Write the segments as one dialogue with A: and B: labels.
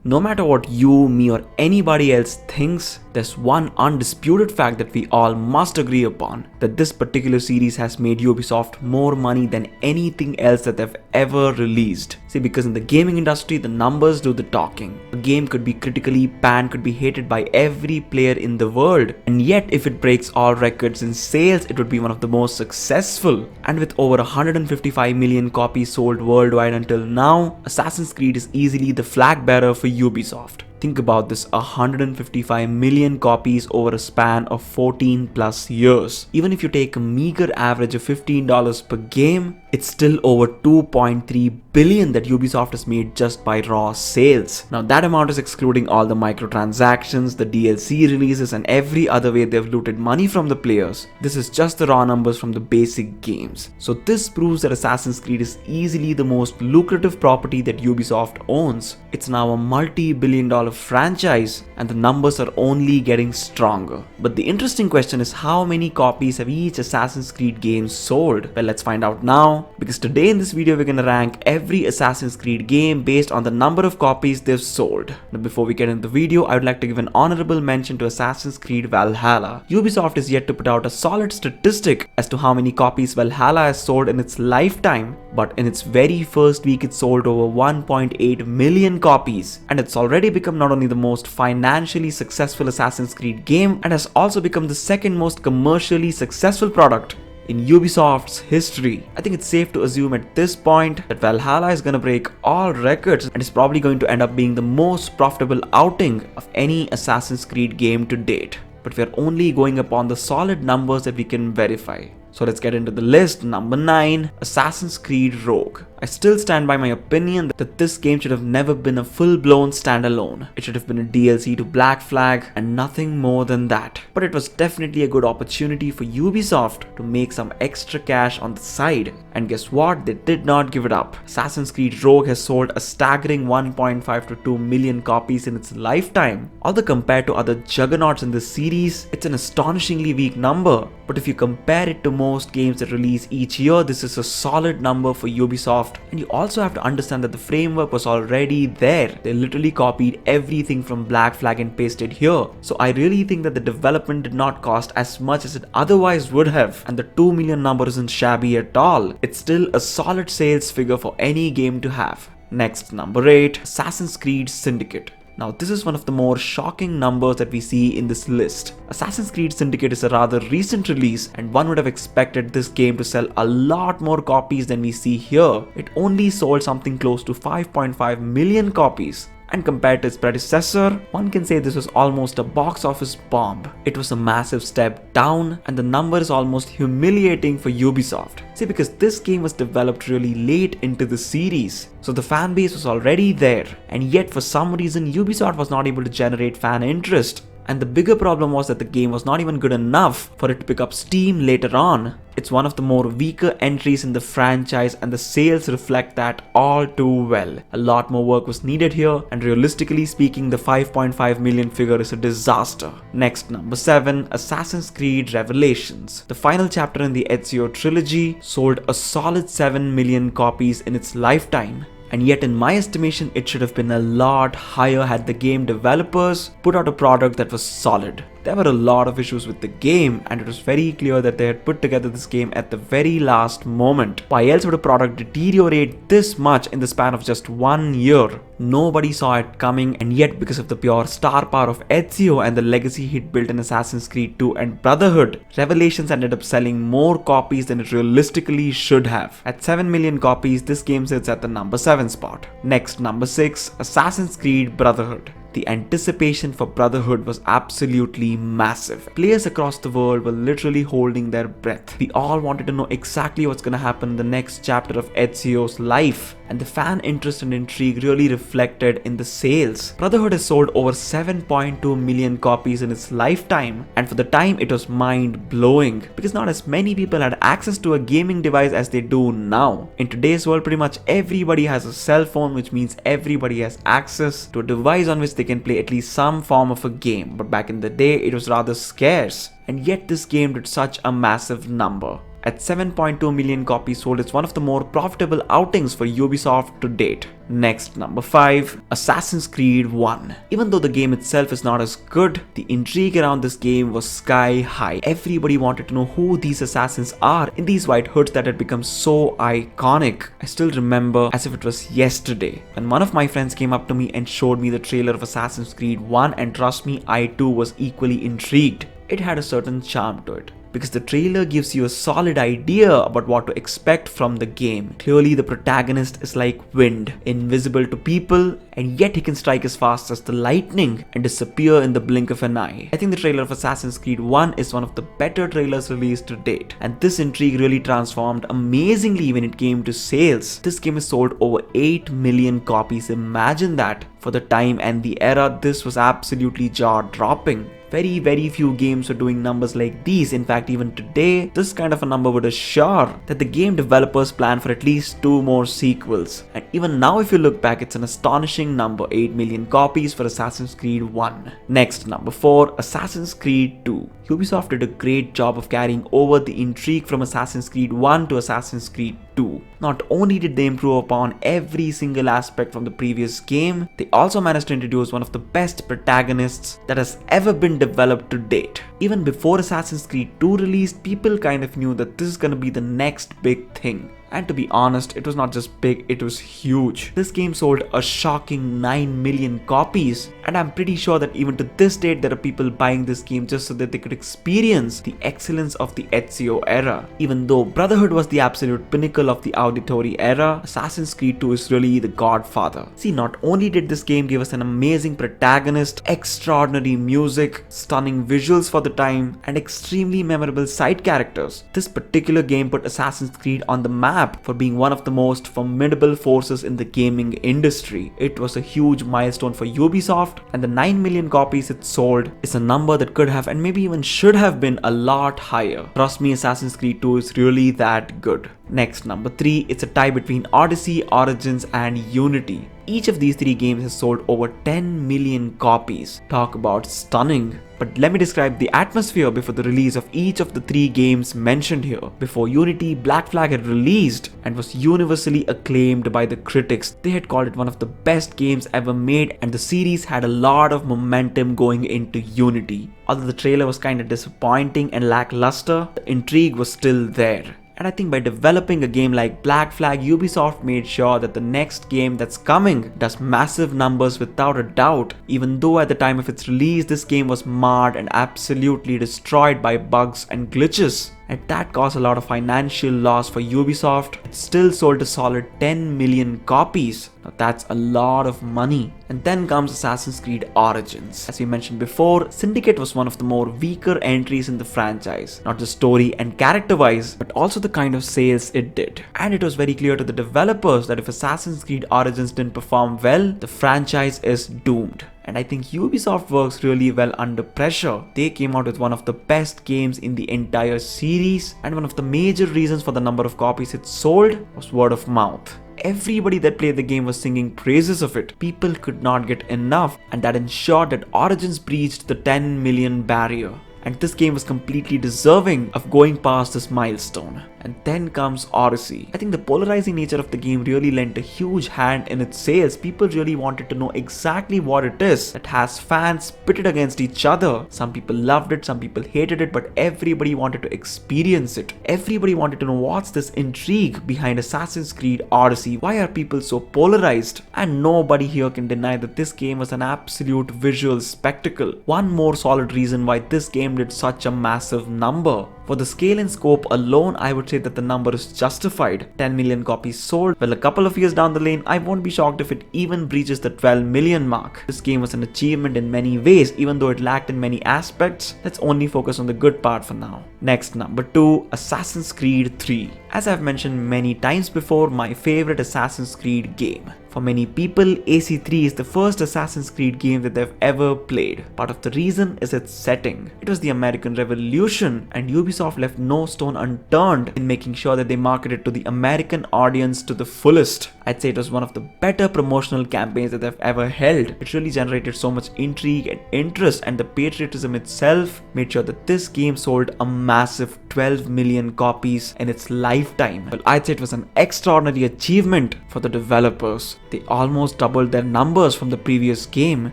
A: No matter what you, me, or anybody else thinks, there's one undisputed fact that we all must agree upon, that this particular series has made Ubisoft more money than anything else that they've ever released. See, because in the gaming industry, the numbers do the talking. A game could be critically panned, could be hated by every player in the world, and yet if it breaks all records in sales, it would be one of the most successful. And with over 155 million copies sold worldwide until now, Assassin's Creed is easily the flag bearer for Ubisoft. Think about this, 155 million copies over a span of 14 plus years. Even if you take a meager average of $15 per game, it's still over 2.3 billion that Ubisoft has made just by raw sales. Now that amount is excluding all the microtransactions, the DLC releases, and every other way they've looted money from the players. This is just the raw numbers from the basic games. So this proves that Assassin's Creed is easily the most lucrative property that Ubisoft owns. It's now a multi-billion-dollar franchise, and the numbers are only getting stronger. But the interesting question is, how many copies have each Assassin's Creed game sold? Well, let's find out now, because today in this video we're gonna rank every Assassin's Creed game based on the number of copies they've sold. Now before we get into the video, I would like to give an honorable mention to Assassin's Creed Valhalla. Ubisoft is yet to put out a solid statistic as to how many copies Valhalla has sold in its lifetime, but in its very first week it sold over 1.8 million copies, and it's already become not only the most financially successful Assassin's Creed game, and has also become the second most commercially successful product in Ubisoft's history. I think it's safe to assume at this point that Valhalla is gonna break all records and is probably going to end up being the most profitable outing of any Assassin's Creed game to date. But we're only going upon the solid numbers that we can verify. So let's get into the list. Number 9, Assassin's Creed Rogue. I still stand by my opinion that this game should have never been a full-blown standalone. It should have been a DLC to Black Flag and nothing more than that. But it was definitely a good opportunity for Ubisoft to make some extra cash on the side. And guess what? They did not give it up. Assassin's Creed Rogue has sold a staggering 1.5 to 2 million copies in its lifetime. Although compared to other juggernauts in this series, it's an astonishingly weak number. But if you compare it to most games that release each year, this is a solid number for Ubisoft. And you also have to understand that the framework was already there. They literally copied everything from Black Flag and pasted here. So I really think that the development did not cost as much as it otherwise would have. And the 2 million number isn't shabby at all. It's still a solid sales figure for any game to have. Next, number 8, Assassin's Creed Syndicate. Now this is one of the more shocking numbers that we see in this list. Assassin's Creed Syndicate is a rather recent release, and one would have expected this game to sell a lot more copies than we see here. It only sold something close to 5.5 million copies. And compared to its predecessor, one can say this was almost a box office bomb. It was a massive step down, and the number is almost humiliating for Ubisoft. See, because this game was developed really late into the series, so the fan base was already there, and yet for some reason Ubisoft was not able to generate fan interest. And the bigger problem was that the game was not even good enough for it to pick up steam later on. It's one of the more weaker entries in the franchise, and the sales reflect that all too well. A lot more work was needed here, and realistically speaking, the 5.5 million figure is a disaster. Next, number 7, Assassin's Creed Revelations. The final chapter in the Ezio trilogy sold a solid 7 million copies in its lifetime. And yet in my estimation, it should have been a lot higher had the game developers put out a product that was solid. There were a lot of issues with the game, and it was very clear that they had put together this game at the very last moment. Why else would a product deteriorate this much in the span of just 1 year? Nobody saw it coming, and yet because of the pure star power of Ezio and the legacy he'd built in Assassin's Creed 2 and Brotherhood, Revelations ended up selling more copies than it realistically should have. At 7 million copies, this game sits at the number 7 spot. Next, number 6, Assassin's Creed Brotherhood. The anticipation for Brotherhood was absolutely massive. Players across the world were literally holding their breath. We all wanted to know exactly what's gonna happen in the next chapter of Ezio's life, and the fan interest and intrigue really reflected in the sales. Brotherhood has sold over 7.2 million copies in its lifetime, and for the time it was mind-blowing, because not as many people had access to a gaming device as they do now. In today's world, pretty much everybody has a cell phone, which means everybody has access to a device on which they can play at least some form of a game, but back in the day it was rather scarce, and yet this game did such a massive number. At 7.2 million copies sold, it's one of the more profitable outings for Ubisoft to date. Next, number 5, Assassin's Creed 1. Even though the game itself is not as good, the intrigue around this game was sky high. Everybody wanted to know who these assassins are in these white hoods that had become so iconic. I still remember as if it was yesterday when one of my friends came up to me and showed me the trailer of Assassin's Creed 1, and trust me, I too was equally intrigued. It had a certain charm to it, because the trailer gives you a solid idea about what to expect from the game. Clearly, the protagonist is like wind, invisible to people, and yet he can strike as fast as the lightning and disappear in the blink of an eye. I think the trailer of Assassin's Creed 1 is one of the better trailers released to date, and this intrigue really transformed amazingly when it came to sales. This game has sold over 8 million copies. Imagine that. For the time and the era, this was absolutely jaw-dropping. Very few games are doing numbers like these. In fact, even today, this kind of a number would assure that the game developers plan for at least 2 more sequels. And even now, if you look back, it's an astonishing number, 8 million copies for Assassin's Creed 1. Next, number 4, Assassin's Creed 2. Ubisoft did a great job of carrying over the intrigue from Assassin's Creed 1 to Assassin's Creed 2. Not only did they improve upon every single aspect from the previous game, they also managed to introduce one of the best protagonists that has ever been developed to date. Even before Assassin's Creed 2 released, people kind of knew that this is gonna be the next big thing. And to be honest, it was not just big, it was huge. This game sold a shocking 9 million copies, and I'm pretty sure that even to this date there are people buying this game just so that they could experience the excellence of the Ezio era. Even though Brotherhood was the absolute pinnacle of the auditory era, Assassin's Creed 2 is really the godfather. See, not only did this game give us an amazing protagonist, extraordinary music, stunning visuals for the time, and extremely memorable side characters, this particular game put Assassin's Creed on the map for being one of the most formidable forces in the gaming industry. It was a huge milestone for Ubisoft, and the 9 million copies it sold is a number that could have and maybe even should have been a lot higher. Trust me, Assassin's Creed 2 is really that good. Next, number 3, it's a tie between Odyssey, Origins and Unity. Each of these 3 games has sold over 10 million copies. Talk about stunning. But let me describe the atmosphere before the release of each of the 3 games mentioned here. Before Unity, Black Flag had released and was universally acclaimed by the critics. They had called it one of the best games ever made, and the series had a lot of momentum going into Unity. Although the trailer was kind of disappointing and lackluster, the intrigue was still there. And I think by developing a game like Black Flag, Ubisoft made sure that the next game that's coming does massive numbers without a doubt. Even though at the time of its release, this game was marred and absolutely destroyed by bugs and glitches, and that caused a lot of financial loss for Ubisoft, it still sold a solid 10 million copies. Now that's a lot of money. And then comes Assassin's Creed Origins. As we mentioned before, Syndicate was one of the more weaker entries in the franchise, not just story and character wise, but also the kind of sales it did. And it was very clear to the developers that if Assassin's Creed Origins didn't perform well, the franchise is doomed. And I think Ubisoft works really well under pressure. They came out with one of the best games in the entire series, and one of the major reasons for the number of copies it sold was word of mouth. Everybody that played the game was singing praises of it. People could not get enough, and that ensured that Origins breached the 10 million barrier. And this game was completely deserving of going past this milestone. And then comes Odyssey. I think the polarizing nature of the game really lent a huge hand in its sales. People really wanted to know exactly what it is that has fans pitted against each other. Some people loved it, some people hated it, but everybody wanted to experience it. Everybody wanted to know what's this intrigue behind Assassin's Creed Odyssey. Why are people so polarized? And nobody here can deny that this game was an absolute visual spectacle. One more solid reason why this game did such a massive number. For the scale and scope alone, I would say that the number is justified. 10 million copies sold. Well, a couple of years down the lane, I won't be shocked if it even breaches the 12 million mark. This game was an achievement in many ways, even though it lacked in many aspects. Let's only focus on the good part for now. Next, number 2, Assassin's Creed 3. As I've mentioned many times before, my favorite Assassin's Creed game. For many people, AC3 is the first Assassin's Creed game that they've ever played. Part of the reason is its setting. It was the American Revolution, and Ubisoft left no stone unturned in making sure that they marketed to the American audience to the fullest. I'd say it was one of the better promotional campaigns that they've ever held. It really generated so much intrigue and interest, and the patriotism itself made sure that this game sold a massive 12 million copies in its lifetime. Well, I'd say it was an extraordinary achievement for the developers. They almost doubled their numbers from the previous game,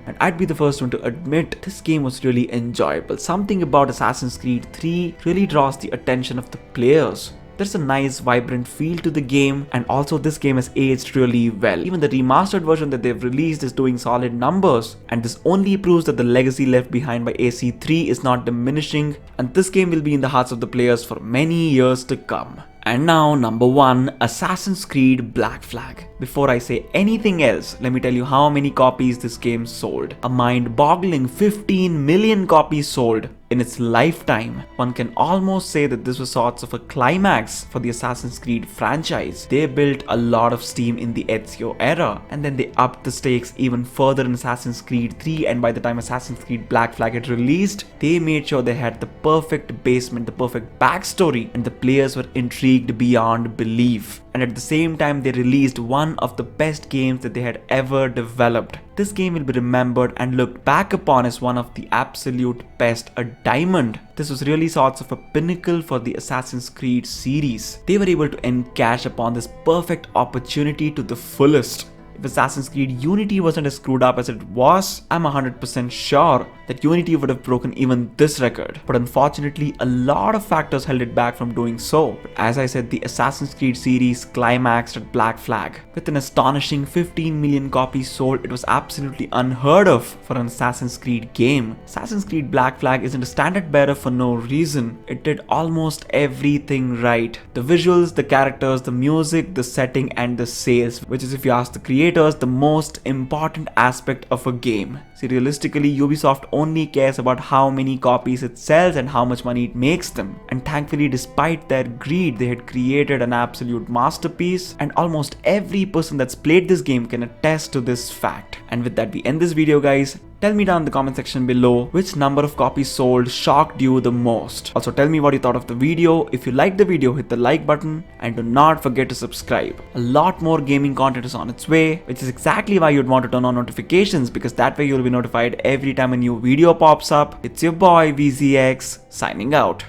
A: and I'd be the first one to admit this game was really enjoyable. Something about Assassin's Creed 3 really draws the attention of the players. There's a nice vibrant feel to the game, and also this game has aged really well. Even the remastered version that they've released is doing solid numbers, and this only proves that the legacy left behind by AC3 is not diminishing, and this game will be in the hearts of the players for many years to come. And now, number 1, Assassin's Creed Black Flag. Before I say anything else, let me tell you how many copies this game sold. A mind-boggling 15 million copies sold in its lifetime. One can almost say that this was sorts of a climax for the Assassin's Creed franchise. They built a lot of steam in the Ezio era, and then they upped the stakes even further in Assassin's Creed 3, and by the time Assassin's Creed Black Flag had released, they made sure they had the perfect basement, the perfect backstory, and the players were intrigued beyond belief. And at the same time, they released one of the best games that they had ever developed. This game will be remembered and looked back upon as one of the absolute best, a diamond. This was really sorts of a pinnacle for the Assassin's Creed series. They were able to encash upon this perfect opportunity to the fullest. If Assassin's Creed Unity wasn't as screwed up as it was, I'm 100% sure that Unity would have broken even this record. But unfortunately, a lot of factors held it back from doing so. But as I said, the Assassin's Creed series climaxed at Black Flag. With an astonishing 15 million copies sold, it was absolutely unheard of for an Assassin's Creed game. Assassin's Creed Black Flag isn't a standard bearer for no reason. It did almost everything right. The visuals, the characters, the music, the setting, and the sales, which is, if you ask the creators, the most important aspect of a game. See, realistically, Ubisoft only cares about how many copies it sells and how much money it makes them. And thankfully, despite their greed, they had created an absolute masterpiece, and almost every person that's played this game can attest to this fact. And with that, we end this video, guys. Tell me down in the comment section below which number of copies sold shocked you the most. Also, tell me what you thought of the video. If you liked the video, hit the like button and do not forget to subscribe. A lot more gaming content is on its way, which is exactly why you'd want to turn on notifications, because that way you'll be notified every time a new video pops up. It's your boy VZX signing out.